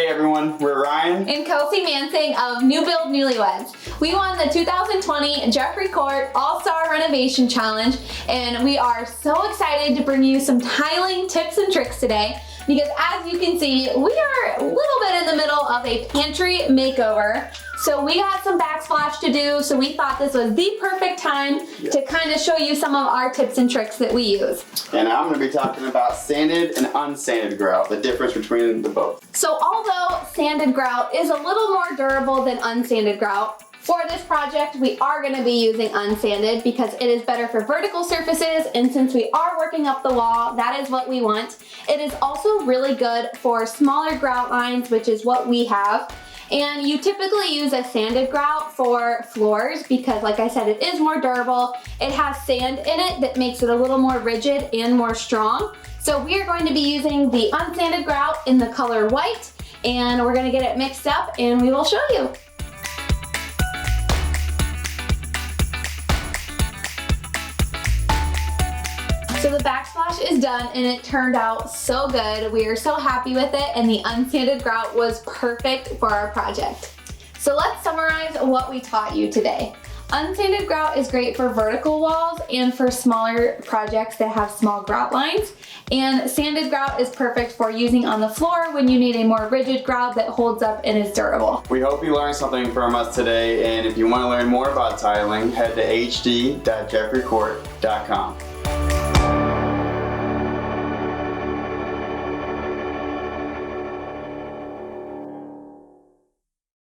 Hey everyone, we're Ryan and Kelsey of New Build Newlyweds. We won the 2020 Jeffrey Court All-Star Renovation Challenge, and we are so excited to bring you some tiling tips and tricks today because as you can see, we are a little bit in the middle of a pantry makeover. So we got some backsplash to do, so we thought this was the perfect time to kind of show you some of our tips and tricks that we use. and I'm going to be talking about sanded and unsanded grout, the difference between the both. So although sanded grout is a little more durable than unsanded grout, for this project we are going to be using unsanded because it is better for vertical surfaces, and since we are working up the wall, that is what we want. It is also really good for smaller grout lines, which is what we have. And you typically use a sanded grout for floors because, like I said, it is more durable. It has sand in it that makes it a little more rigid and more strong. So we are going to be using the unsanded grout in the color white, and we're going to get it mixed up and we will show you. So the backsplash is done and it turned out so good. We are so happy with it, and the unsanded grout was perfect for our project. So let's summarize what we taught you today. Unsanded grout is great for vertical walls and for smaller projects that have small grout lines. And sanded grout is perfect for using on the floor when you need a more rigid grout that holds up and is durable. We hope you learned something from us today, and if you want to learn more about tiling, head to hd.jeffreycourt.com.